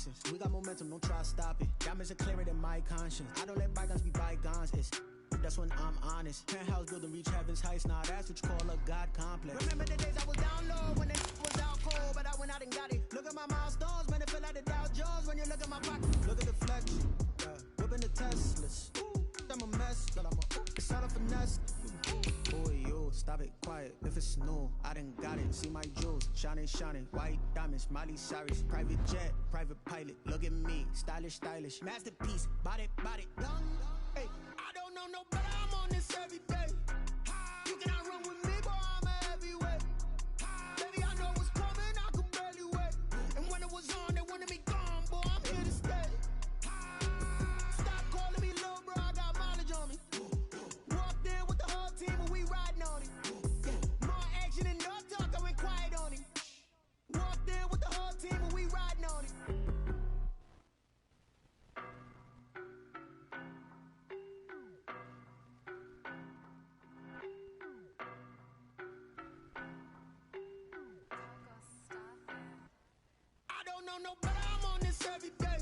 nonsense. We got momentum, don't try to stop it. Diamonds are clearer than my conscience. I don't let bygones be bygones. That's when I'm honest. Penthouse building, reach heaven's heights. Nah, that's what you call a God complex. Remember the days I was down low when it was out cold, but I went out and got it. Look at my milestones, man, it feel like the Dow Jones when you look at my pocket. Look at the flex, whipping the Teslas. I'm a mess, but it's all a finesse. Boy, yo, stop it, quiet. If it's new, I done got it. See my jewels, shining, shining. White diamonds, Miley Cyrus. Private jet, private pilot. Look at me, stylish, stylish. Masterpiece, body, young. Hey, I don't know no better. I'm on this every day. You cannot run with me, boy. I'm a heavyweight. Baby, I know what's coming. I could barely wait. And when it was on, they wanted me gone, boy. I'm here to stay. Stop calling me little bro. I got mileage on me. Walked in with the whole team, and we riding on it. More action and no talk. I went quiet on it. Walked in with the whole team, and we riding on it. No better, I'm on this every day.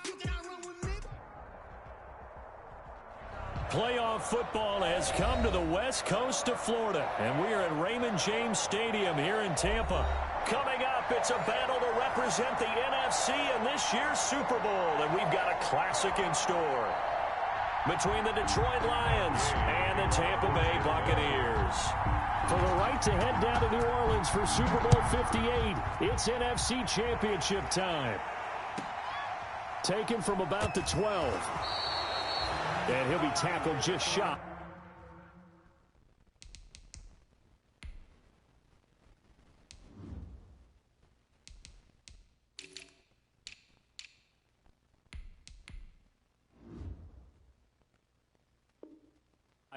You cannot run with me. Playoff football has come to the west coast of Florida, and we are at Raymond James Stadium here in Tampa. Coming up, it's a battle to represent the NFC in this year's Super Bowl, and we've got a classic in store between the Detroit Lions and the Tampa Bay Buccaneers. For the right to head down to New Orleans for Super Bowl 58, it's NFC Championship time. Taken from about the 12. And he'll be tackled just shy.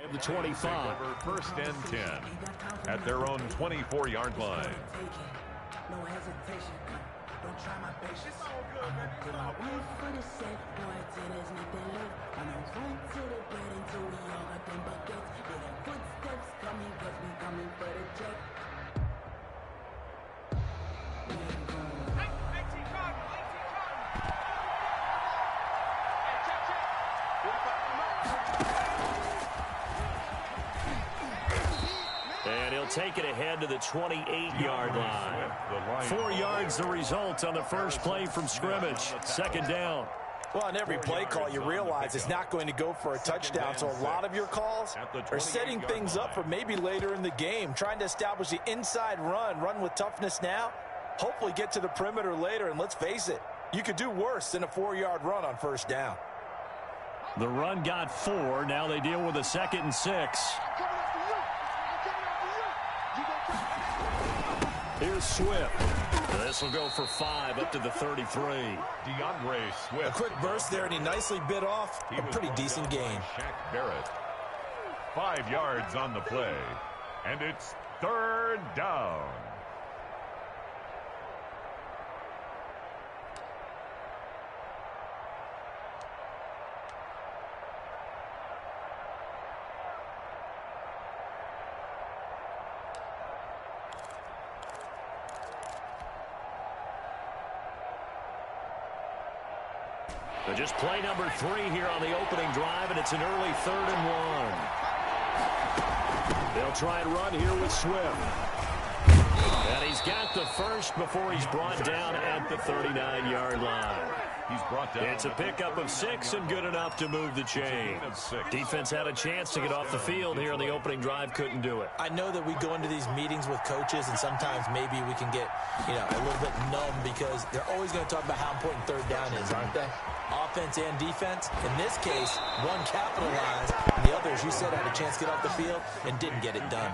Of the 25. First and 10 at their own 24-yard line. No hesitation. Don't try my patience. Put my one for the set, boy, till there's nothing left. And I run to the bread until we all got them buckets. Yeah, the footsteps coming, cause we coming for the check. And he'll take it ahead to the 28-yard line. 4 yards the result on the first play from scrimmage. Second down. Well, on every play call, you realize it's not going to go for a touchdown. So a lot of your calls are setting things up for maybe later in the game, trying to establish the inside run with toughness now, hopefully get to the perimeter later. And let's face it, you could do worse than a 4-yard run on first down. The run got 4. Now they deal with a 2nd and 6. Here's Swift. This will go for 5 up to the 33. DeAndre Swift. A quick burst there, and he nicely bit off a pretty decent gain. Shaq Barrett. 5 yards on the play, and it's 3rd down. So just play number 3 here on the opening drive, and it's an early 3rd and 1. They'll try and run here with Swift. And he's got the first before he's brought down at the 39-yard line. He's brought down. It's a pickup of 6 and good enough to move the chain. Defense had a chance to get off the field here on the opening drive, couldn't do it. I know that we go into these meetings with coaches, and sometimes maybe we can get, a little bit numb because they're always going to talk about how important 3rd down is, aren't they? Offense and defense. In this case, one capitalized, and the other, as you said, had a chance to get off the field and didn't get it done.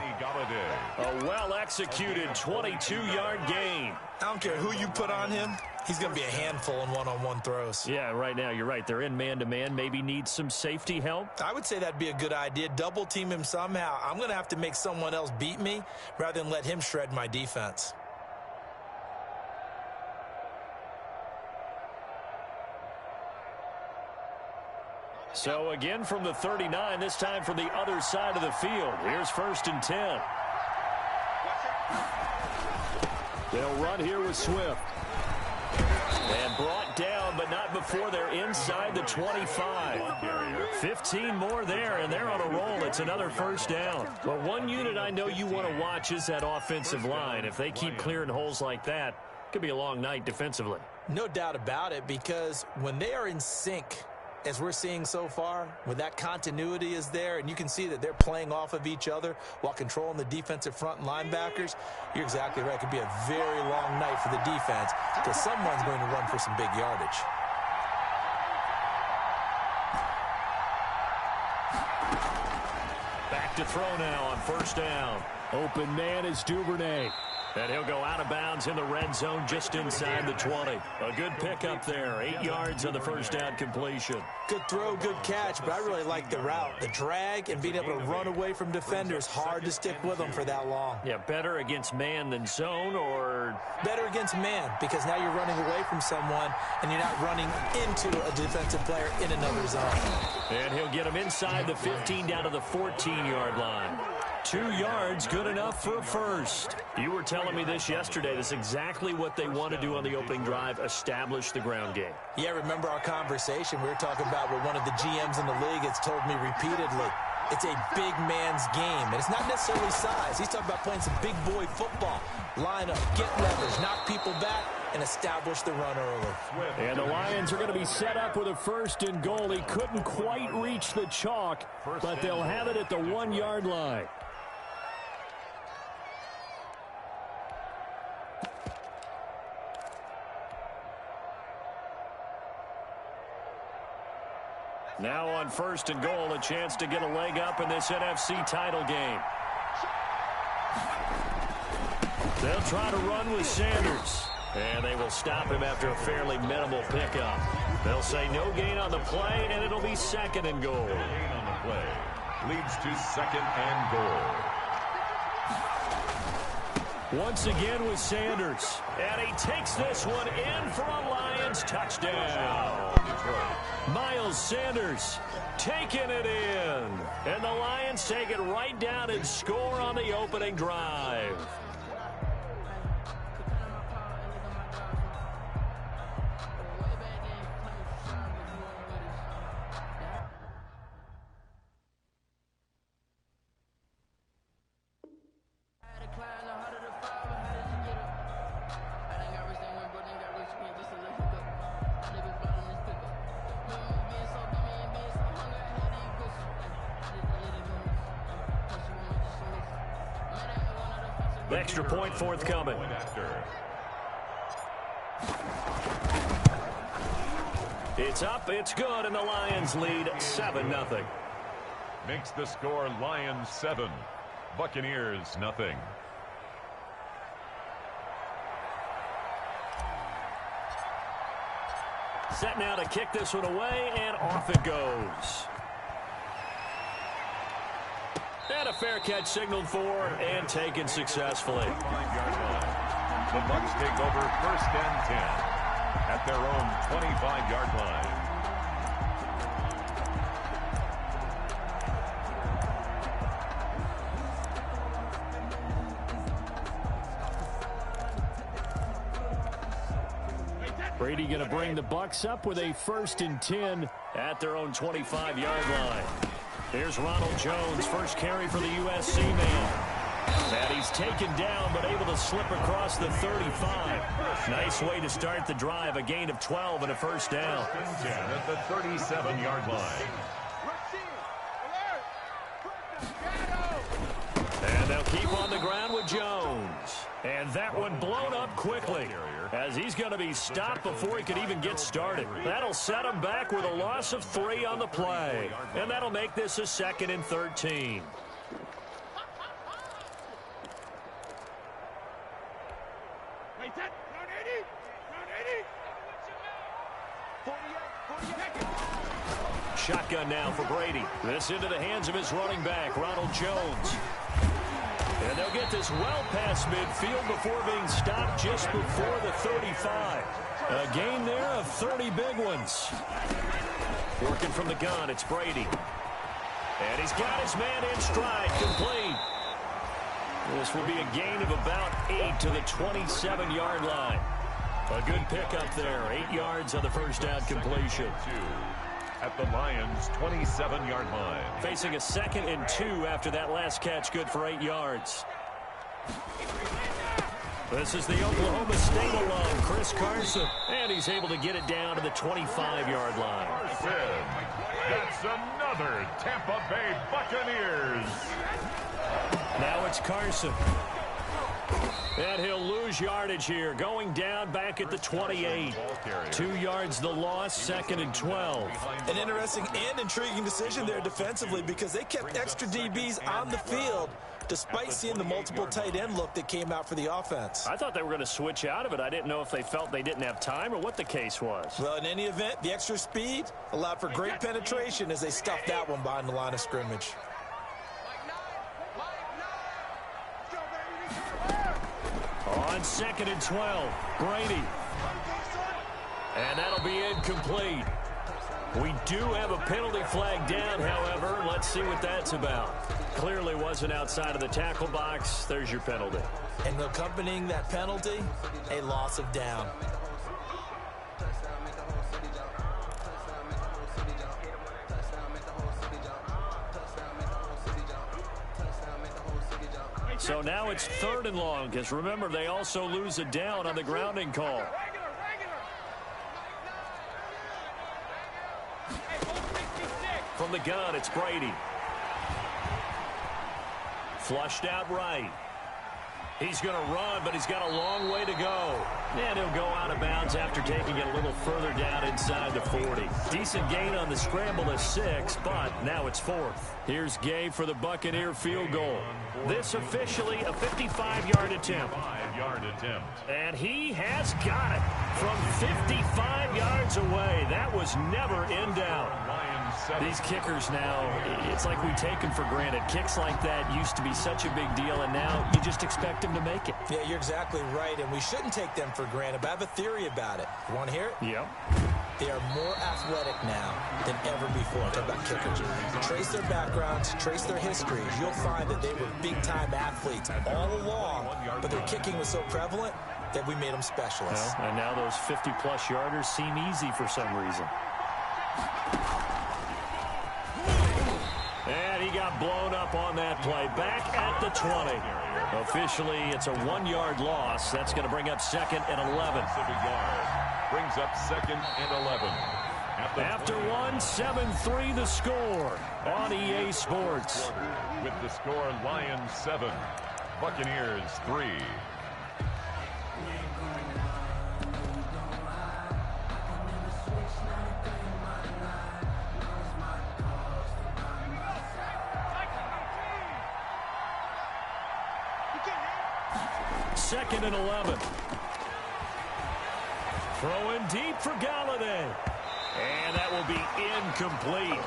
A well-executed 22-yard gain. I don't care who you put on him. He's going to be a handful in one-on-one throws. Yeah, right now, you're right. They're in man-to-man. Maybe need some safety help. I would say that'd be a good idea. Double team him somehow. I'm going to have to make someone else beat me rather than let him shred my defense. So again from the 39, this time from the other side of the field. Here's 1st and 10. They'll run here with Swift. And brought down, but not before they're inside the 25. 15 more there, and they're on a roll. It's another first down. But one unit I know you want to watch is that offensive line. If they keep clearing holes like that, it could be a long night defensively. No doubt about it, because when they are in sync, as we're seeing so far, when that continuity is there, and you can see that they're playing off of each other while controlling the defensive front and linebackers, you're exactly right. It could be a very long night for the defense because someone's going to run for some big yardage. Back to throw now on first down. Open man is Duvernay. And he'll go out of bounds in the red zone just inside the 20. A good pickup there. 8 yards on the first down completion. Good throw, good catch, but I really like the route. The drag and being able to run away from defenders. Hard to stick with them for that long. Yeah, better against man than zone, or? Better against man, because now you're running away from someone and you're not running into a defensive player in another zone. And he'll get him inside the 15 down to the 14-yard line. 2 yards, good enough for a first. You were telling me this yesterday. This is exactly what they want to do on the opening drive, establish the ground game. Yeah, remember our conversation we were talking about where one of the GMs in the league has told me repeatedly, it's a big man's game. And it's not necessarily size. He's talking about playing some big boy football. Line up, get leverage, knock people back, and establish the run early. And the Lions are going to be set up with a first and goal. He couldn't quite reach the chalk, but they'll have it at the 1-yard line. Now on first and goal, a chance to get a leg up in this NFC title game. They'll try to run with Sanders. And they will stop him after a fairly minimal pickup. They'll say no gain on the play, and it'll be second and goal. No gain on the play leads to second and goal. Once again with Sanders. And he takes this one in for a Lions touchdown. Miles Sanders taking it in. And the Lions take it right down and score on the opening drive. Extra point forthcoming. It's up, it's good, and the Lions lead 7-0. Makes the score Lions 7, Buccaneers 0. Set now to kick this one away, and off it goes. And a fair catch signaled for and taken successfully. 5-yard line. The Bucs take over first and 10 at their own 25-yard line. Brady going to bring the Bucs up with a first and 10 at their own 25-yard line. Here's Ronald Jones, first carry for the USC man. And he's taken down, but able to slip across the 35. Nice way to start the drive, a gain of 12 and a first down. At the 37-yard line. And they'll keep on the ground with Jones. And that one blown up quickly, as he's going to be stopped before he could even get started. That'll set him back with a loss of 3 on the play. And that'll make this a 2nd and 13. Shotgun now for Brady. This into the hands of his running back, Ronald Jones. And they'll get this well past midfield before being stopped just before the 35. A gain there of 30 big ones. Working from the gun, it's Brady. And he's got his man in stride, complete. This will be a gain of about 8 to the 27-yard line. A good pickup there. 8 yards on the first down completion. At the Lions' 27-yard line. Facing a 2nd and 2 after that last catch, good for 8 yards. This is the Oklahoma State alum, Chris Carson. And he's able to get it down to the 25-yard line. Carson. That's another Tampa Bay Buccaneers. Now it's Carson. And he'll lose yardage here. Going down back at the 28. 2 yards the loss, 2nd and 12. An interesting and intriguing decision there defensively because they kept extra DBs on the field despite seeing the multiple tight end look that came out for the offense. I thought they were going to switch out of it. I didn't know if they felt they didn't have time or what the case was. Well, in any event, the extra speed allowed for great penetration as they stuffed that one behind the line of scrimmage. On 2nd and 12, Brady. And that'll be incomplete. We do have a penalty flag down, however. Let's see what that's about. Clearly wasn't outside of the tackle box. There's your penalty. And accompanying that penalty, a loss of down. So now it's 3rd and long, because remember, they also lose a down on the grounding call. From the gun, it's Brady. Flushed out right. He's going to run, but he's got a long way to go. And he'll go out of bounds after taking it a little further down inside the 40. Decent gain on the scramble to 6, but now it's 4th. Here's Gay for the Buccaneer field goal. This officially a 55-yard attempt. 55-yard attempt. And he has got it from 55 yards away. That was never in doubt. These kickers now, it's like we take them for granted. Kicks like that used to be such a big deal, and now you just expect them to make it. Yeah, you're exactly right, and we shouldn't take them for granted, but I have a theory about it. You want to hear it? Yep. They are more athletic now than ever before. Talk about kickers. Trace their backgrounds, trace their histories. You'll find that they were big-time athletes all along, but their kicking was so prevalent that we made them specialists. Well, and now those 50-plus yarders seem easy for some reason. And he got blown up on that play. Back at the 20. Officially, it's a 1-yard loss. That's going to bring up 2nd and 11. Brings up 2nd and 11. After 1, 7-3 the score on EA Sports. With the score, Lions 7, Buccaneers 3. Second and 11. Throwing deep for Galladay. And that will be incomplete.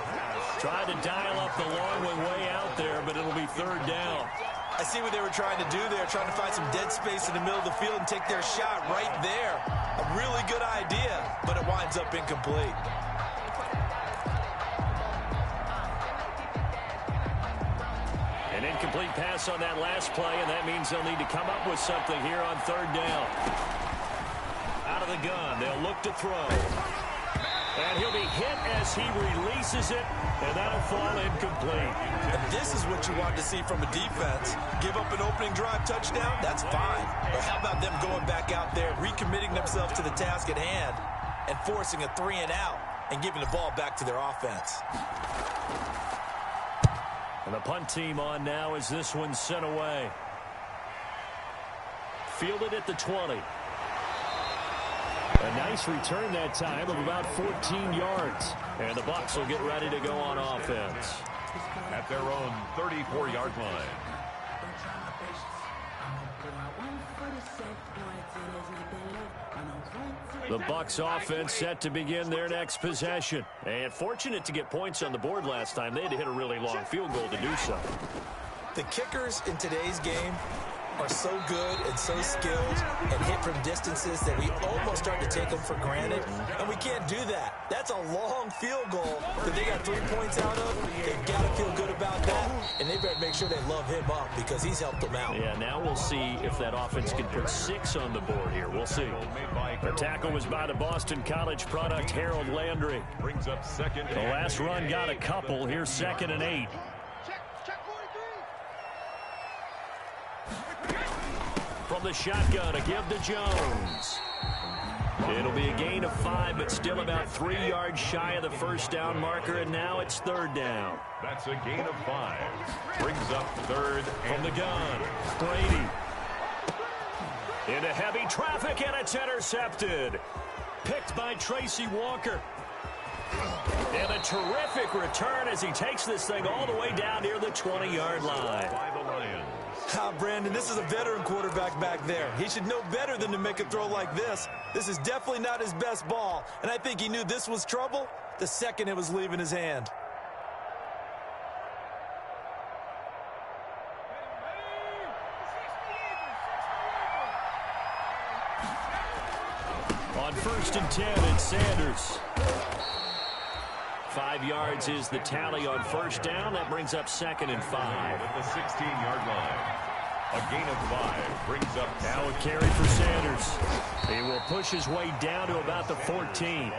Tried to dial up the long one way out there, but it'll be 3rd down. I see what they were trying to do there, trying to find some dead space in the middle of the field and take their shot right there. A really good idea, but it winds up incomplete. An incomplete pass on that last play, and that means they'll need to come up with something here on 3rd down. Out of the gun, they'll look to throw. And he'll be hit as he releases it, and that'll fall incomplete. And this is what you want to see from a defense. Give up an opening drive touchdown, that's fine. But how about them going back out there, recommitting themselves to the task at hand, and forcing a 3 and out, and giving the ball back to their offense. And the punt team on now as this one's sent away. Fielded at the 20. A nice return that time of about 14 yards. And the Bucs will get ready to go on offense. At their own 34-yard line. The Bucs offense set to begin their next possession. And fortunate to get points on the board last time. They had to hit a really long field goal to do so. The kickers in today's game are so good and so skilled and hit from distances that we almost start to take them for granted, and we can't do that. That's a long field goal that they got 3 points out of. They've got to feel good about that, and they better make sure they love him up because he's helped them out. Yeah, now we'll see if that offense can put 6 on the board here. We'll see. The tackle was by the Boston College product, Harold Landry. Brings up second. The last run got a couple. Here's 2nd and 8. From the shotgun, a give to Jones. It'll be a gain of 5, but still about 3 yards shy of the first down marker, and now it's 3rd down. That's a gain of 5. Brings up 3rd from the gun. Brady. Into heavy traffic, and it's intercepted. Picked by Tracy Walker. And a terrific return as he takes this thing all the way down near the 20-yard line. By the Lions. Brandon, this is a veteran quarterback back there. He should know better than to make a throw like this. This is definitely not his best ball, and I think he knew this was trouble the second it was leaving his hand. On 1st and 10, it's Sanders. 5 yards is the tally on 1st down. That brings up 2nd and 5. At the 16-yard line. A gain of 5 brings up now a carry for Sanders. He will push his way down to about the 14.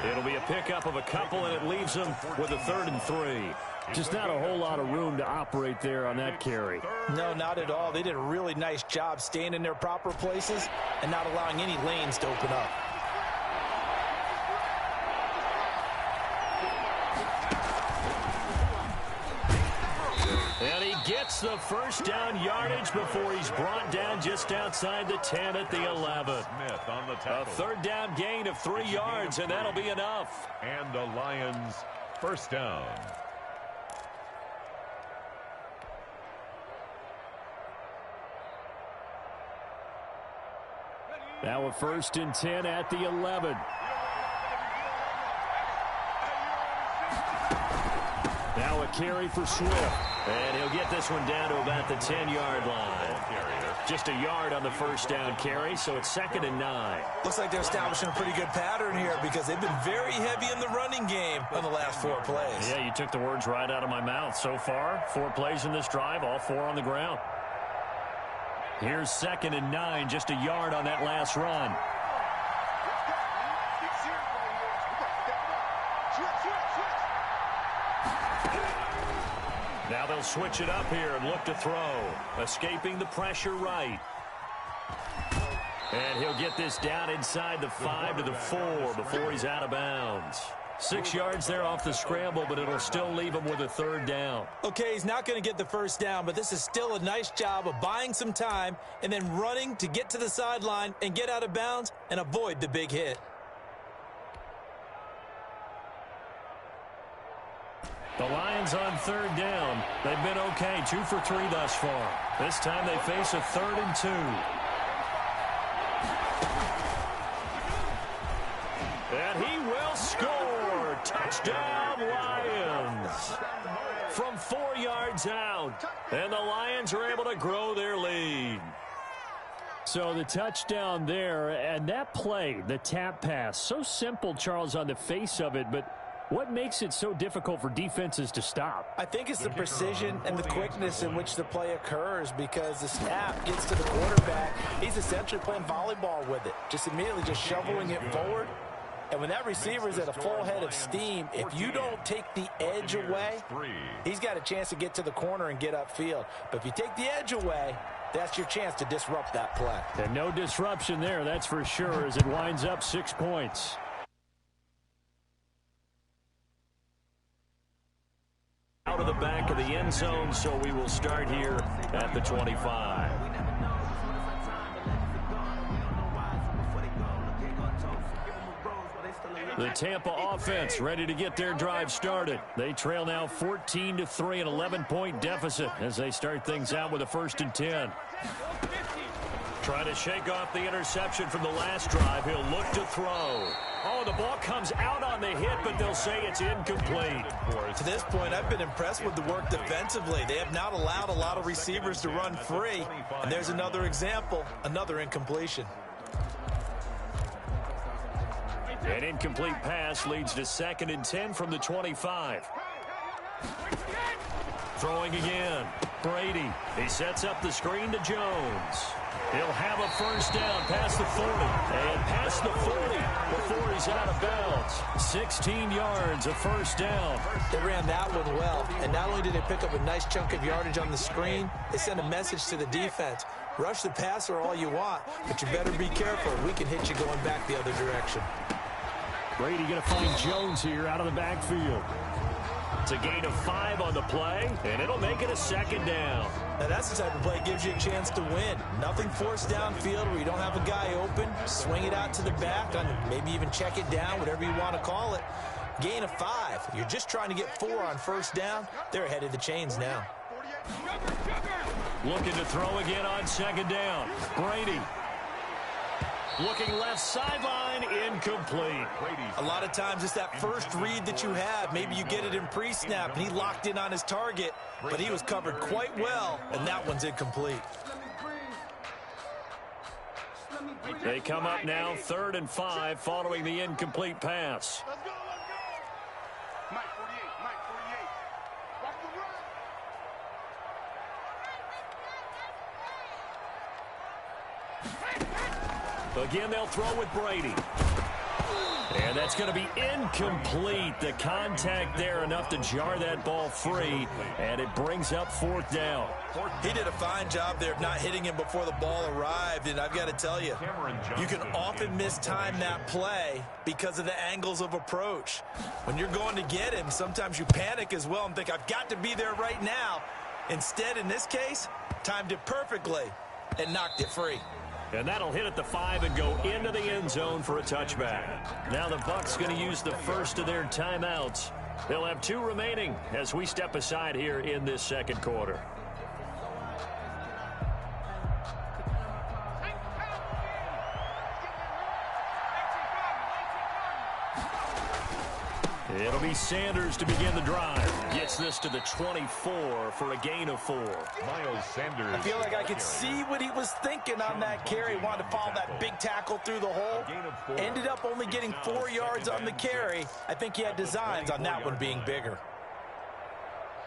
It'll be a pickup of a couple, and it leaves him with a 3rd and 3. Just not a whole lot of room to operate there on that carry. No, not at all. They did a really nice job staying in their proper places and not allowing any lanes to open up. And he gets the first down yardage before he's brought down just outside the 10 at the 11. Smith on the A 3rd down gain of 3 yards, and that'll be enough. And the Lions' 1st down. Now a 1st and 10 at the 11. Now a carry for Swift. And he'll get this one down to about the 10-yard line. Just a yard on the 1st down carry, so it's 2nd and 9. Looks like they're establishing a pretty good pattern here because they've been very heavy in the running game on the last 4 plays. Yeah, you took the words right out of my mouth. So far, 4 plays in this drive, all 4 on the ground. Here's 2nd and 9, just a yard on that last run. Now they'll switch it up here and look to throw. Escaping the pressure right. And he'll get this down inside the 5 to the 4 before he's out of bounds. 6 yards there off the scramble, but it'll still leave him with a 3rd down. Okay, he's not going to get the 1st down, but this is still a nice job of buying some time and then running to get to the sideline and get out of bounds and avoid the big hit. The Lions on 3rd down. They've been okay, 2 for 3 thus far. This time they face a 3rd and 2. And he will score. Touchdown, Lions. From 4 yards out. And the Lions are able to grow their lead. So the touchdown there, and that play, the tap pass, so simple, Charles, on the face of it, but what makes it so difficult for defenses to stop? I think it's the precision and the quickness in which the play occurs because the snap gets to the quarterback. He's essentially playing volleyball with it, just immediately just shoveling it forward. And when that receiver is at a full head of steam, if you don't take the edge away, he's got a chance to get to the corner and get upfield. But if you take the edge away, that's your chance to disrupt that play. And no disruption there, that's for sure, as it winds up 6 points. Out of the back of the end zone, so we will start here at the 25. The Tampa offense ready to get their drive started. They trail now 14-3, an 11-point deficit as they start things out with a 1st and 10. Trying to shake off the interception from the last drive. He'll look to throw. Oh, the ball comes out on the hit, but they'll say it's incomplete. To this point, I've been impressed with the work defensively. They have not allowed a lot of receivers to run free. And there's another example, another incompletion. An incomplete pass leads to 2nd and 10 from the 25. Throwing again. Brady. He sets up the screen to Jones. He'll have a first down past the 40. And past the 40 before he's out of bounds. 16 yards, a first down. They ran that one well. And not only did they pick up a nice chunk of yardage on the screen, they sent a message to the defense. Rush the passer all you want, but you better be careful. We can hit you going back the other direction. Brady going to find Jones here out of the backfield. It's a gain of 5 on the play, and it'll make it a 2nd down. Now that's the type of play that gives you a chance to win. Nothing forced downfield where you don't have a guy open. Swing it out to the back, maybe even check it down, whatever you want to call it. Gain of 5. You're just trying to get 4 on first down. They're ahead of the chains now. Looking to throw again on 2nd down. Brady. Looking left sideline, incomplete. A lot of times it's that first read that you have. Maybe you get it in pre-snap, and he locked in on his target, but he was covered quite well, and that one's incomplete. They come up now 3rd and 5 following the incomplete pass. Let's go. Mike 48, Mike 48. Watch the run. Again, they'll throw with Brady. And that's going to be incomplete. The contact there enough to jar that ball free, and it brings up 4th down. He did a fine job there of not hitting him before the ball arrived, and I've got to tell you, you can often mistime that play because of the angles of approach. When you're going to get him, sometimes you panic as well and think, I've got to be there right now. Instead, in this case, timed it perfectly and knocked it free. And that'll hit at the 5 and go into the end zone for a touchback. Now the Bucs going to use the first of their timeouts. They'll have 2 remaining as we step aside here in this 2nd quarter. It'll be Sanders to begin the drive. Gets this to the 24 for a gain of 4. Miles Sanders. I feel like I could see what he was thinking on that carry. Wanted to follow that big tackle through the hole. Ended up only getting 4 yards on the carry. I think he had designs on that one being bigger.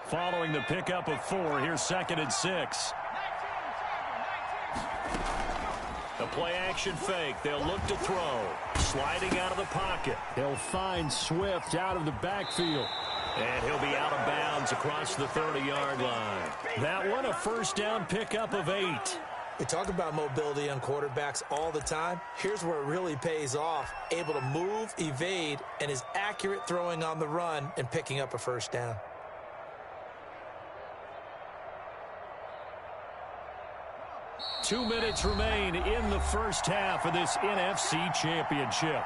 Following the pickup of 4, here's 2nd and 6. A play-action fake. They'll look to throw. Sliding out of the pocket. They'll find Swift out of the backfield. And he'll be out of bounds across the 30-yard line. That one, a first down pickup of 8. We talk about mobility on quarterbacks all the time. Here's where it really pays off. Able to move, evade, and is accurate throwing on the run and picking up a first down. Two minutes remain in the first half of this NFC Championship.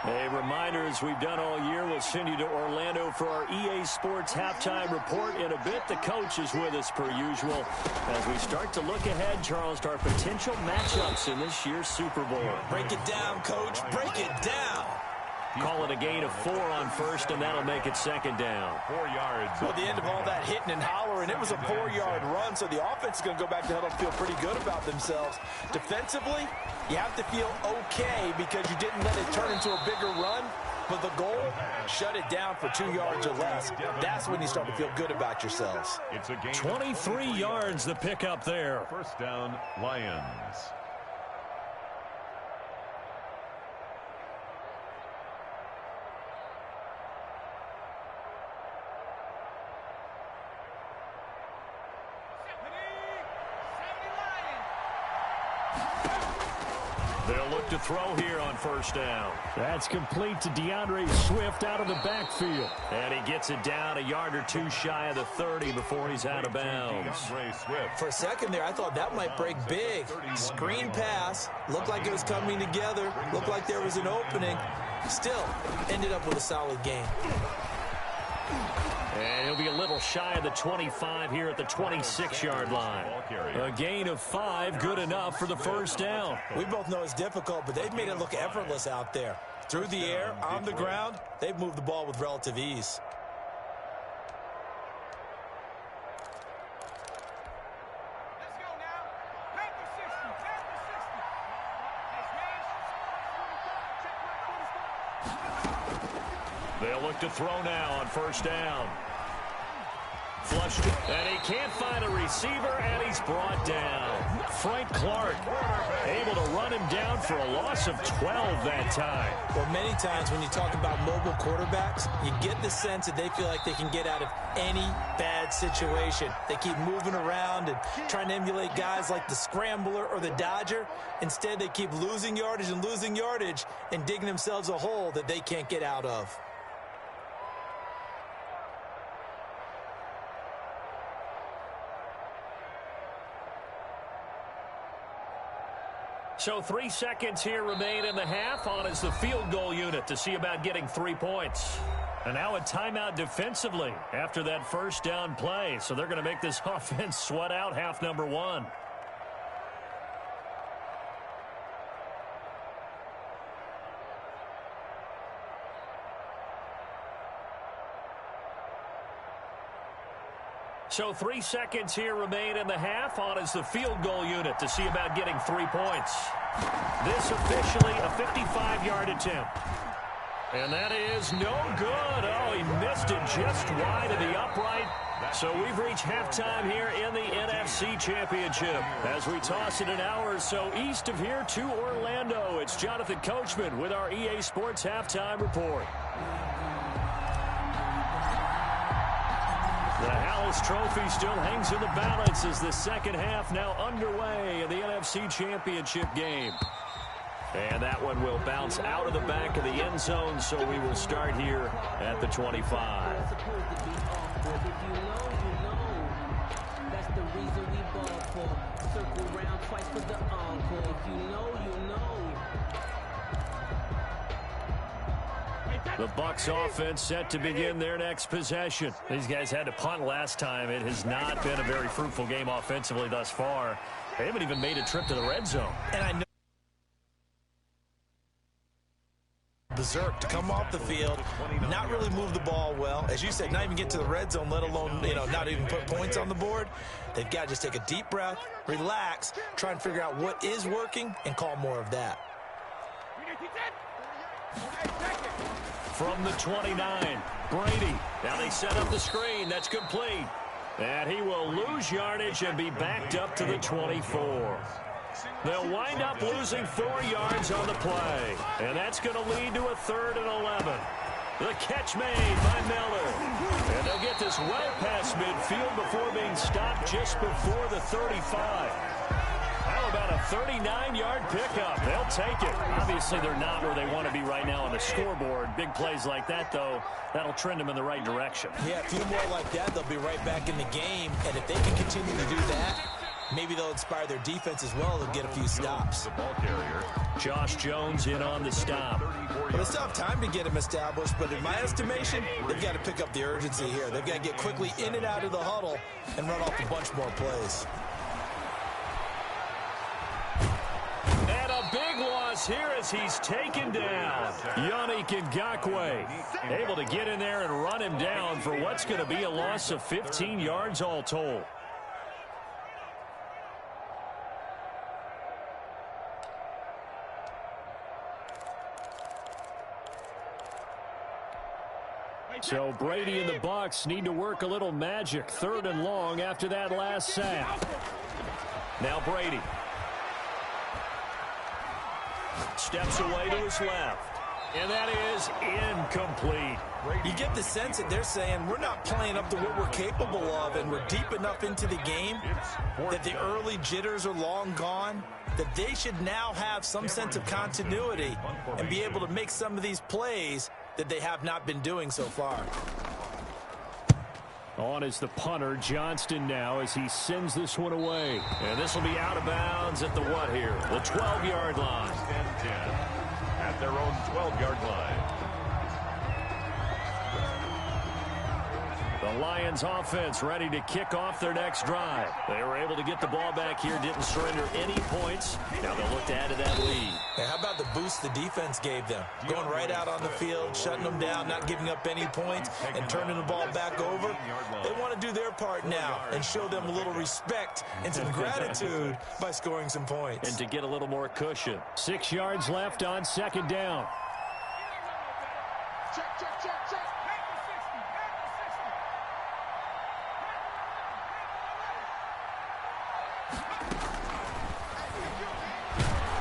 A reminder, as we've done all year, we'll send you to Orlando for our EA Sports halftime report in a bit. The coach is with us per usual as we start to look ahead, Charles, to our potential matchups in this year's Super Bowl. Break it down, Coach. Break it down. Call it a gain of 4 on first, and that'll make it 2nd down. 4 yards. Well, at the end of all that hitting and hollering, it was a 4-yard run, so the offense is going to go back to huddle and feel pretty good about themselves. Defensively, you have to feel okay because you didn't let it turn into a bigger run, but the goal, shut it down for 2 yards or less. That's when you start to feel good about yourselves. It's a gain 23 yards the pickup there. First down, Lions. They'll look to throw here on first down. That's complete to DeAndre Swift out of the backfield. And he gets it down a yard or 2 shy of the 30 before he's out of bounds. For a second there, I thought that might break big. Screen pass. Looked like it was coming together. Looked like there was an opening. Still, ended up with a solid game. And he'll be a little shy of the 25 here at the 26-yard line. A gain of 5, good enough for the first down. We both know it's difficult, but they've made it look effortless out there. Through the air, on the ground, they've moved the ball with relative ease. They'll look to throw now on first down. Flushed, and he can't find a receiver, and he's brought down. Frank Clark able to run him down for a loss of 12 that time. Well, many times when you talk about mobile quarterbacks, you get the sense that they feel like they can get out of any bad situation. They keep moving around and trying to emulate guys like the scrambler or the dodger. Instead, they keep losing yardage and digging themselves a hole that they can't get out of. So 3 seconds here remain in the half. On is the field goal unit to see about getting 3 points. And now a timeout defensively after that first down play. So they're going to make this offense sweat out half number 1. So 3 seconds here remain in the half. On is the field goal unit to see about getting 3 points. This officially a 55-yard attempt. And that is no good. Oh, he missed it just wide of the upright. So we've reached halftime here in the NFC Championship. As we toss it an hour or so east of here to Orlando, it's Jonathan Coachman with our EA Sports Halftime Report. The Hallis Trophy still hangs in the balance as the second half now underway in the NFC Championship game. And that one will bounce out of the back of the end zone, so we will start here at the 25. That's the reason we ball for. Circle round twice for the encore. If you know, you know. The Bucs offense set to begin their next possession. These guys had to punt last time. It has not been a very fruitful game offensively thus far. They haven't even made a trip to the red zone. And I know berserk to come off the field, not really move the ball well. As you said, not even get to the red zone, let alone, not even put points on the board. They've got to just take a deep breath, relax, try and figure out what is working, and call more of that. From the 29, Brady. Now they set up the screen. That's complete. And he will lose yardage and be backed up to the 24. They'll wind up losing 4 yards on the play. And that's going to lead to a 3rd and 11. The catch made by Miller. And they'll get this well past midfield before being stopped just before the 35. How about a 39-yard pickup? They'll take it. Obviously, they're not where they want to be right now on the scoreboard. Big plays like that, though, that'll trend them in the right direction. Yeah, a few more like that, they'll be right back in the game. And if they can continue to do that, maybe they'll inspire their defense as well and get a few stops. The ball carrier. Josh Jones in on the stop. Well, they still have time to get him established, but in my estimation, they've got to pick up the urgency here. They've got to get quickly in and out of the huddle and run off a bunch more plays. And a big loss here as he's taken down. Yannick Ngakoue able to get in there and run him down for what's going to be a loss of 15 yards all told. So Brady and the Bucs need to work a little magic. 3rd and long after that last sack. Now Brady. Steps away to his left. And that is incomplete. You get the sense that they're saying we're not playing up to what we're capable of, and we're deep enough into the game that the early jitters are long gone, that they should now have some sense of continuity and be able to make some of these plays that they have not been doing so far. On is the punter, Johnston, now as he sends this one away. And this will be out of bounds at the what here? The 12-yard line. 10 at their own 12-yard line. The Lions offense ready to kick off their next drive. They were able to get the ball back here, didn't surrender any points. Now they'll look to add to that lead. Hey, how about the boost the defense gave them? Going right out on the field, shutting them down, not giving up any points, and turning the ball back over. They want to do their part now and show them a little respect and some gratitude by scoring some points. And to get a little more cushion. 6 yards left on second down. Check, check, check, check.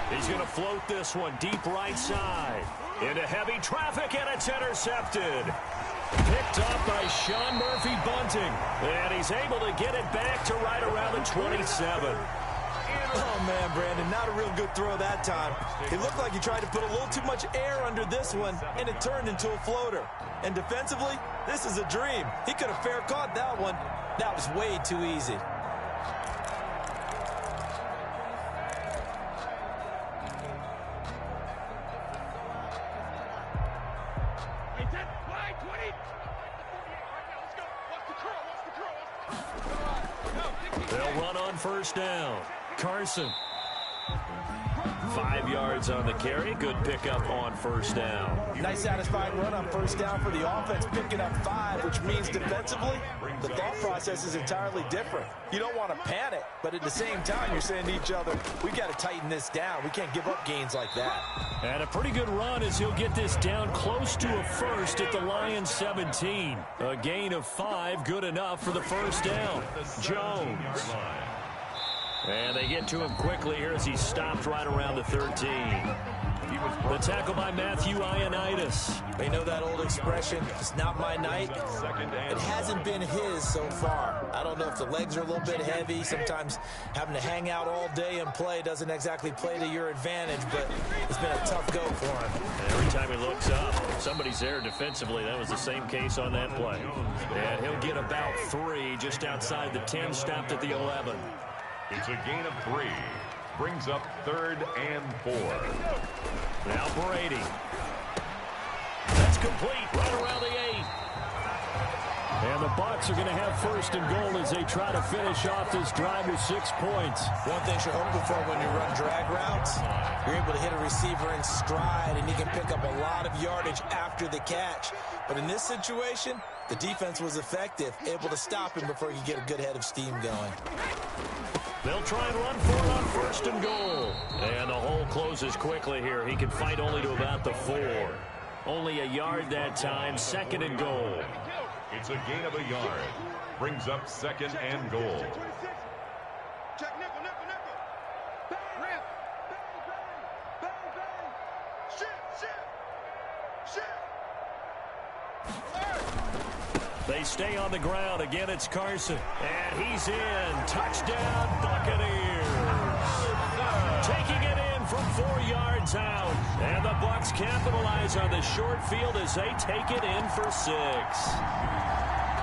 He's going to float this one deep right side. Into heavy traffic, and it's intercepted. Picked up by Sean Murphy Bunting. And he's able to get it back to right around the 27. Oh, man, Brandon, not a real good throw that time. It looked like he tried to put a little too much air under this one, and it turned into a floater. And defensively, this is a dream. He could have fair caught that one. That was way too easy. They'll run on first down. Carson. 5 yards on the carry. Good pickup on first down. Nice satisfying run on first down for the offense, picking up 5, which means defensively, the thought process is entirely different. You don't want to panic, but at the same time, you're saying to each other, we've got to tighten this down. We can't give up gains like that. And a pretty good run as he'll get this down close to a first at the Lions 17. A gain of 5, good enough for the first down. Jones. And they get to him quickly here as he's stopped right around the 13. The tackle by Matthew Ioannidis. They know that old expression, it's not my night. It hasn't been his so far. I don't know if the legs are a little bit heavy. Sometimes having to hang out all day and play doesn't exactly play to your advantage, but it's been a tough go for him. And every time he looks up, somebody's there defensively. That was the same case on that play. And he'll get about 3 just outside the 10, stopped at the 11. It's a gain of 3. Brings up 3rd and 4. Now Brady. That's complete right around the 8. And the Bucs are going to have first and goal as they try to finish off this drive with 6 points. One thing you're hoping for when you run drag routes, you're able to hit a receiver in stride, and he can pick up a lot of yardage after the catch. But in this situation, the defense was effective, able to stop him before he could get a good head of steam going. They'll try and run for it on first and goal. And the hole closes quickly here. He can fight only to about the 4. Only a yard that time, 2nd and goal. It's a gain of a yard. Brings up 2nd and goal. Check nickel, nickel, nickel. Bang, rip. Bang, bang, bang, bang. Shit, shit, shit. They stay on the ground. Again, it's Carson. And he's in. Touchdown, Buccaneers. Taking it in from 4 yards out. And the Bucs capitalize on the short field as they take it in for 6.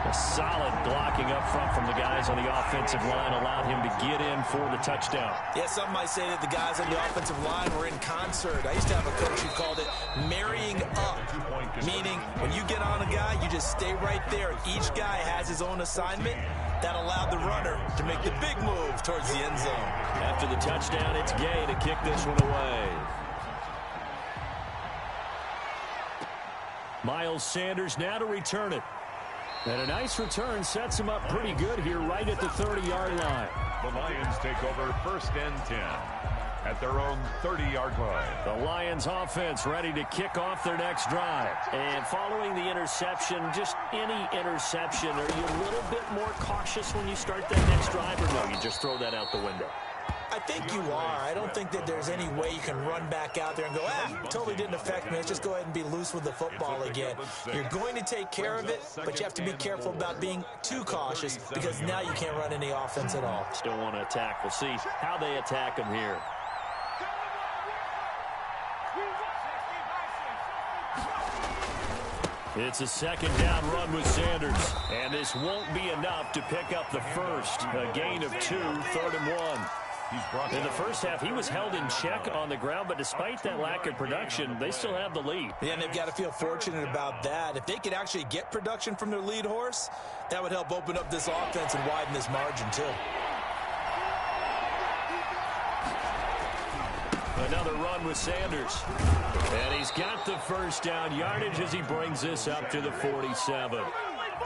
A solid blocking up front from the guys on the offensive line allowed him to get in for the touchdown. Yeah, some might say that the guys on the offensive line were in concert. I used to have a coach who called it marrying up, meaning when you get on a guy, you just stay right there. Each guy has his own assignment. That allowed the runner to make the big move towards the end zone. After the touchdown, it's Gay to kick this one away. Miles Sanders now to return it. And a nice return sets him up pretty good here right at the 30-yard line. The Lions take over 1st and 10 at their own 30-yard line. The Lions offense ready to kick off their next drive. And following the interception, just any interception, are you a little bit more cautious when you start that next drive, or no, you just throw that out the window? I think you are. I don't think that there's any way you can run back out there and go, totally didn't affect me. Let's just go ahead and be loose with the football again. You're going to take care of it, but you have to be careful about being too cautious because now you can't run any offense at all. Still want to attack. We'll see how they attack him here. It's a 2nd down run with Sanders. And this won't be enough to pick up the first. A gain of 2, 3rd and 1. In the first half, he was held in check on the ground, but despite that lack of production, they still have the lead. Yeah, and they've got to feel fortunate about that. If they could actually get production from their lead horse, that would help open up this offense and widen this margin, too. Another run with Sanders. And he's got the first down yardage as he brings this up to the 47.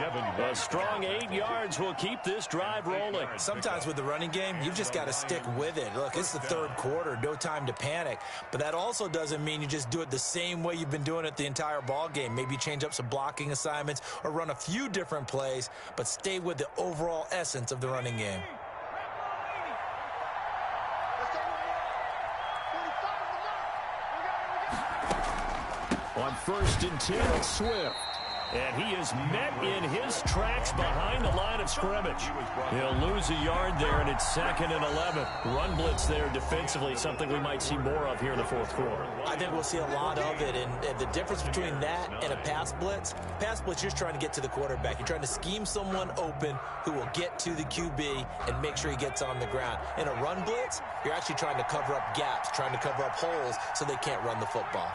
A strong 8 yards will keep this drive rolling. Sometimes with the running game, you've just got to stick with it. Look, it's the third quarter, no time to panic. But that also doesn't mean you just do it the same way you've been doing it the entire ball game. Maybe change up some blocking assignments or run a few different plays, but stay with the overall essence of the running game. On 1st and 10, Swift. And he is met in his tracks behind the line of scrimmage. He'll lose a yard there, and it's 2nd and 11. Run blitz there defensively, something we might see more of here in the fourth quarter. I think we'll see a lot of it, and the difference between that and a pass blitz, you're just trying to get to the quarterback. You're trying to scheme someone open who will get to the QB and make sure he gets on the ground. In a run blitz, you're actually trying to cover up gaps, trying to cover up holes so they can't run the football.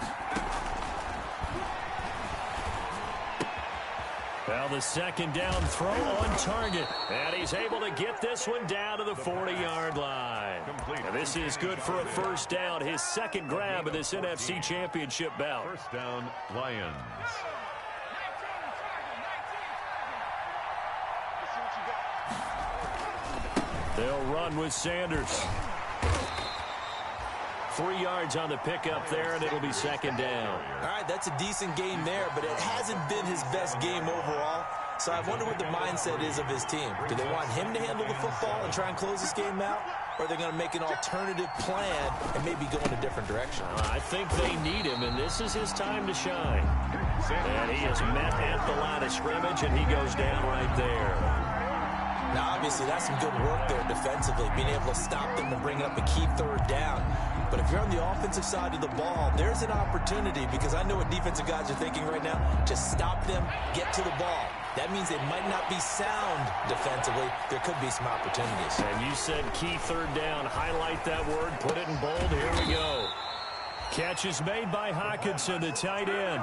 Well, the second down throw on target. And he's able to get this one down to the 40-yard line. And this is good for a first down. His second grab of this NFC Championship bout. First down, Lions. They'll run with Sanders. 3 yards on the pickup there, and it'll be second down. All right, that's a decent game there, but it hasn't been his best game overall. So I wonder what the mindset is of his team. Do they want him to handle the football and try and close this game out? Or are they going to make an alternative plan and maybe go in a different direction? I think they need him, and this is his time to shine. And he is met at the line of scrimmage, and he goes down right there. Now, obviously, that's some good work there defensively, being able to stop them and bring up a key third down. But if you're on the offensive side of the ball, there's an opportunity, because I know what defensive guys are thinking right now. Just stop them, get to the ball. That means they might not be sound defensively. There could be some opportunities. And you said key third down. Highlight that word. Put it in bold. Here we go. Catch is made by Hawkinson, the tight end.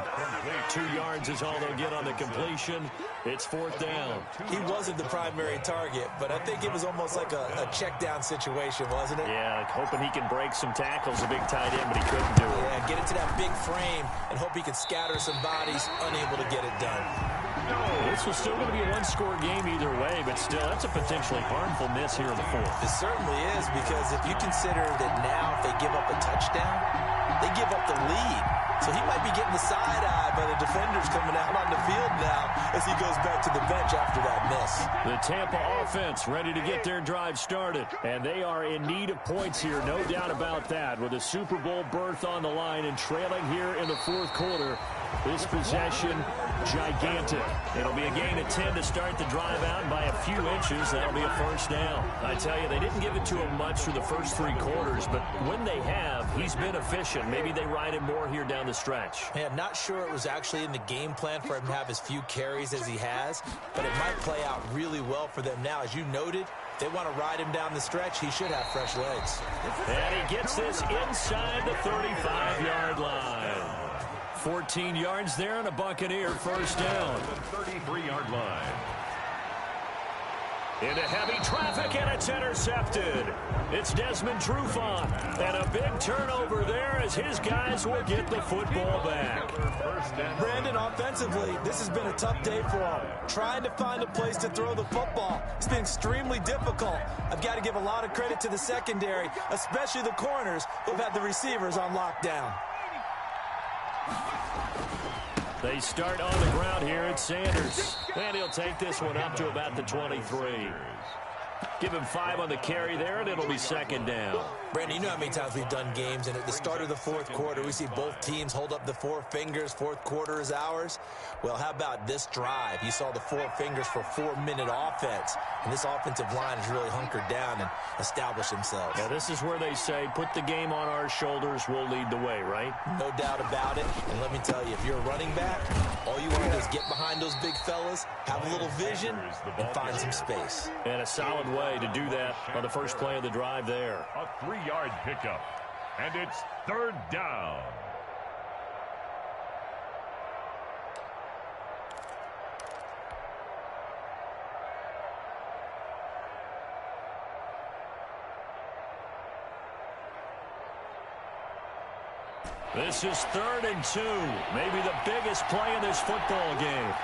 2 yards is all they'll get on the completion. It's fourth down. He wasn't the primary target, but I think it was almost like a check down situation, wasn't it? Yeah, hoping he can break some tackles, a big tight end, but he couldn't do it. Yeah, get into that big frame and hope he can scatter some bodies, unable to get it done. This was still going to be a one-score game either way, but still, that's a potentially harmful miss here in the fourth. It certainly is, because if you consider that now if they give up a touchdown, they give up the lead. So he might be getting the side eye by the defenders coming out on the field now as he goes back to the bench after that miss. The Tampa offense ready to get their drive started. And they are in need of points here, no doubt about that. With a Super Bowl berth on the line and trailing here in the fourth quarter. This possession, gigantic. It'll be a gain of 10 to start the drive out by a few inches. That'll be a first down. I tell you, they didn't give it to him much through the first 3 quarters, but when they have, he's been efficient. Maybe they ride him more here down the stretch. Yeah, I'm not sure it was actually in the game plan for him to have as few carries as he has, but it might play out really well for them now. As you noted, they want to ride him down the stretch. He should have fresh legs. And he gets this inside the 35-yard line. 14 yards there and a Buccaneer first down. 33-yard line. Into heavy traffic, and it's intercepted. It's Desmond Trufant. And a big turnover there as his guys will get the football back. Brandon, offensively, this has been a tough day for him. Trying to find a place to throw the football. It's been extremely difficult. I've got to give a lot of credit to the secondary, especially the corners who've had the receivers on lockdown. They start on the ground here at Sanders. And he'll take this one up to about the 23. Give him 5 on the carry there, and it'll be second down. Brandon, you know how many times we've done games, and at the start of the fourth quarter, we see both teams hold up the four fingers. Fourth quarter is ours. Well, how about this drive? You saw the four fingers for 4-minute offense, and this offensive line has really hunkered down and established themselves. Yeah, this is where they say, put the game on our shoulders, we'll lead the way, right? No doubt about it. And let me tell you, if you're a running back, all you want to do is get behind those big fellas, have a little vision, and find some space. And a solid way to do that on the first play of the drive there. A 3-yard pickup, and it's third down. This is 3rd and 2, maybe the biggest play in this football game.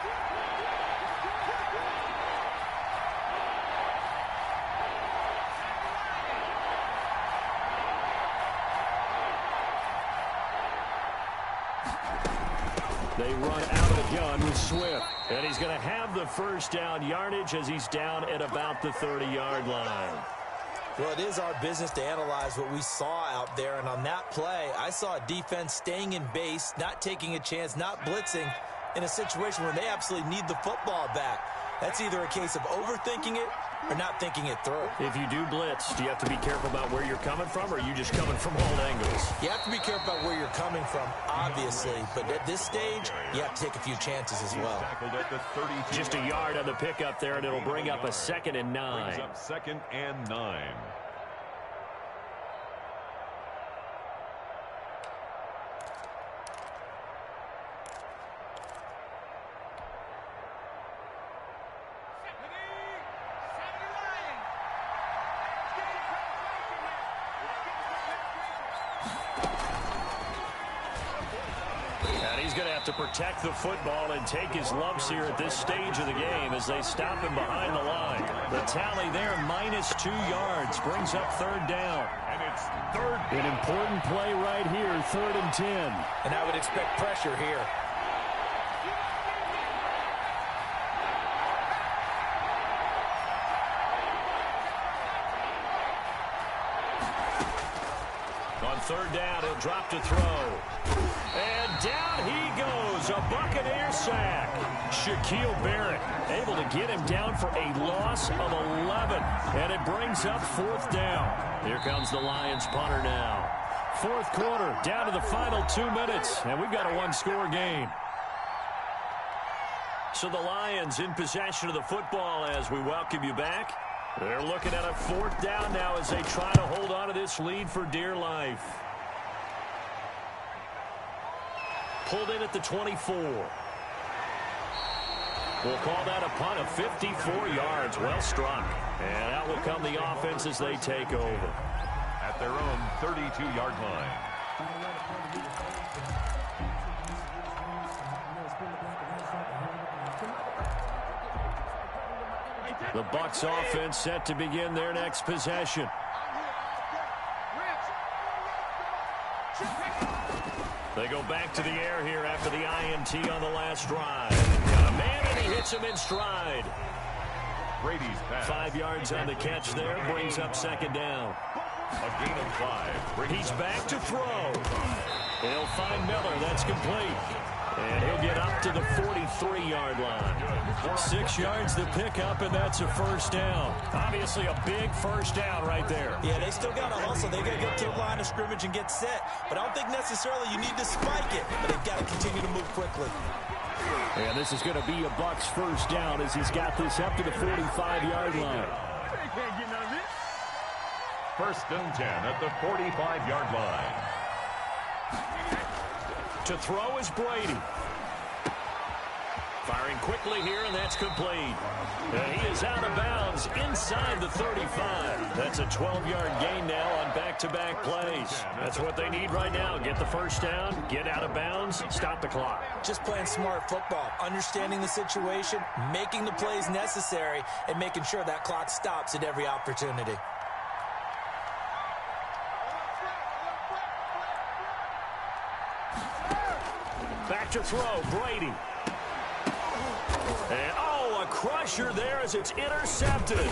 They run out of the gun with Swift. And he's going to have the first down yardage as he's down at about the 30-yard line. Well, it is our business to analyze what we saw out there. And on that play, I saw a defense staying in base, not taking a chance, not blitzing in a situation where they absolutely need the football back. That's either a case of overthinking it or not thinking it through. If you do blitz, do you have to be careful about where you're coming from, or are you just coming from all angles? You have to be careful about where you're coming from, obviously. But at this stage, you have to take a few chances as well. Just a yard on the pickup there, and it'll bring up a 2nd and 9. Brings up 2nd and 9. To protect the football and take his lumps here at this stage of the game as they stop him behind the line. The tally there, -2 yards, brings up 3rd down. And it's 3rd. An important play right here, 3rd and 10. And I would expect pressure here. On 3rd down, he'll drop to throw. And down he goes, a Buccaneer sack. Shaquille Barrett able to get him down for a loss of 11. And it brings up 4th down. Here comes the Lions punter now. 4th quarter, down to the final 2 minutes. And we've got a 1-score game. So the Lions in possession of the football as we welcome you back. They're looking at a 4th down now as they try to hold on to this lead for dear life. Pulled in at the 24. We'll call that a punt of 54 yards. Well struck. And out will come the offense as they take over. At their own 32-yard line. The Bucs offense set to begin their next possession. They go back to the air here after the INT on the last drive. Got a man, and he hits him in stride. Brady's pass. 5 yards on the catch there, brings up 2nd down. A gain of 5. He's back to throw. He'll find Miller. That's complete. And he'll get up to the 43-yard line. 6 yards to pick up, and that's a 1st down. Obviously a big 1st down right there. Yeah, they still got to hustle. They got to get to the line of scrimmage and get set. But I don't think necessarily you need to spike it. But they've got to continue to move quickly. And this is going to be a Bucs 1st down as he's got this up to the 45-yard line. 1st and 10 at the 45-yard line. To throw is Brady. Firing quickly here, and that's complete. And he is out of bounds inside the 35. That's a 12-yard gain now on back-to-back plays. That's what they need right now. Get the 1st down, get out of bounds, stop the clock. Just playing smart football, understanding the situation, making the plays necessary, and making sure that clock stops at every opportunity. Back to throw, Brady. And, oh, a crusher there as it's intercepted.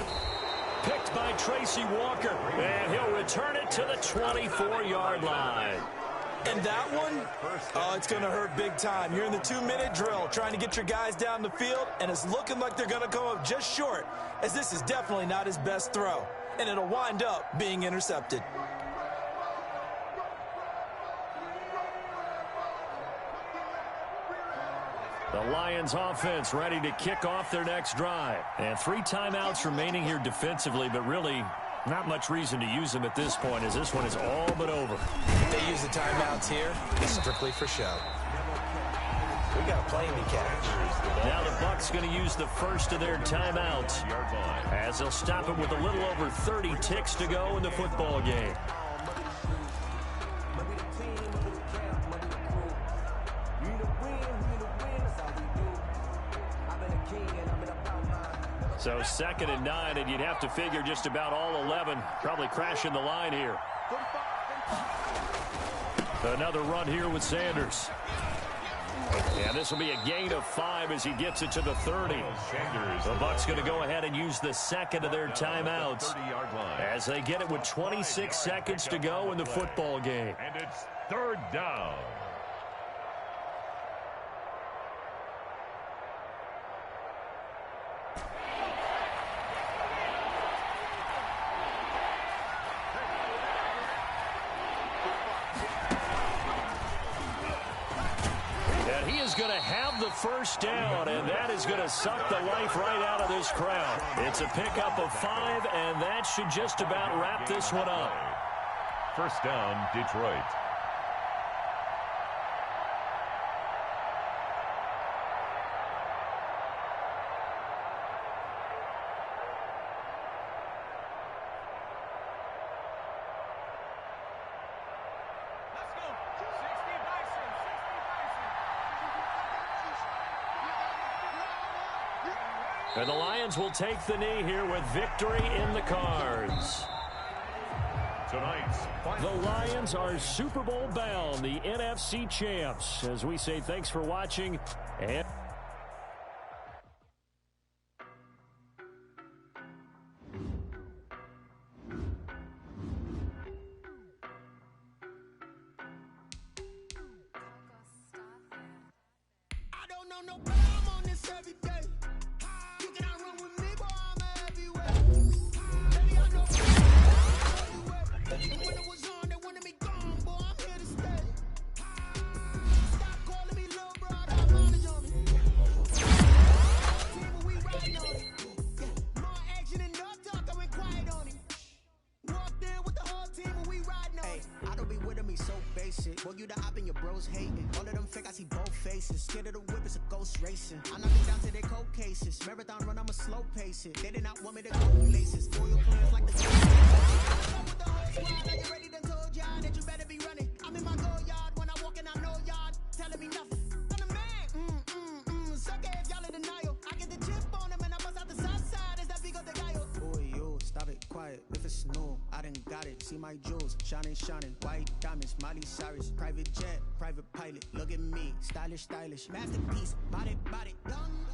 picked by Tracy Walker, and he'll return it to the 24-yard line. And that one, oh, it's going to hurt big time. You're in the 2-minute drill trying to get your guys down the field, and it's looking like they're going to come up just short, as this is definitely not his best throw, and it'll wind up being intercepted. The Lions offense ready to kick off their next drive. And 3 timeouts remaining here defensively, but really not much reason to use them at this point, as this one is all but over. They use the timeouts here strictly for show. We got a plane to catch. Now the Bucs going to use the first of their timeouts, as they'll stop it with a little over 30 ticks to go in the football game. So 2nd and 9, and you'd have to figure just about all 11 probably crashing the line here. Another run here with Sanders. And this will be a gain of 5 as he gets it to the 30. The Bucs going to go ahead and use the second of their timeouts as they get it with 26 seconds to go in the football game. And it's 3rd down. Going to have the first down, and that is going to suck the life right out of this crowd. It's a pickup of 5, and that should just about wrap this one up. 1st down, Detroit. And the Lions will take the knee here with victory in the cards. The Lions are Super Bowl bound, the NFC champs. As we say, thanks for watching. And I don't know no better. I'm on this every day. You cannot run with me, boy. I'm everywhere. Baby, I know everywhere. And when it was on, they wanted me gone, boy. I'm here to stay. Stop calling me little bro. I got mileage on me. Team, we riding on it. Yeah. More action and no talk. I went quiet on him. Walked in with the whole team, and we riding on it. I don't be with him, he's so basic. Boy, you the op and your bros hating. All of them fake, I see both faces. Scared of the whip, it's a ghost racing. I knock it down to their cold cases. Marathon run, I'ma slow pace it. They did not want me to go places. Loyal players like the with the whole squad, like you ready done told y'all that you better be running. I'm in my go yard when I walk in, I know y'all telling me nothing. I'm the man, suck if y'all in denial. I get the chip on him and I bust out the south side. Is that big of the guy? Boy, yo, stop it, quiet. If it's no, I done got it. See my jewels, shining, shining. White diamonds, Miley Cyrus. Private jet, private pilot. Look at me, stylish, stylish. Masterpiece, body, body. Young,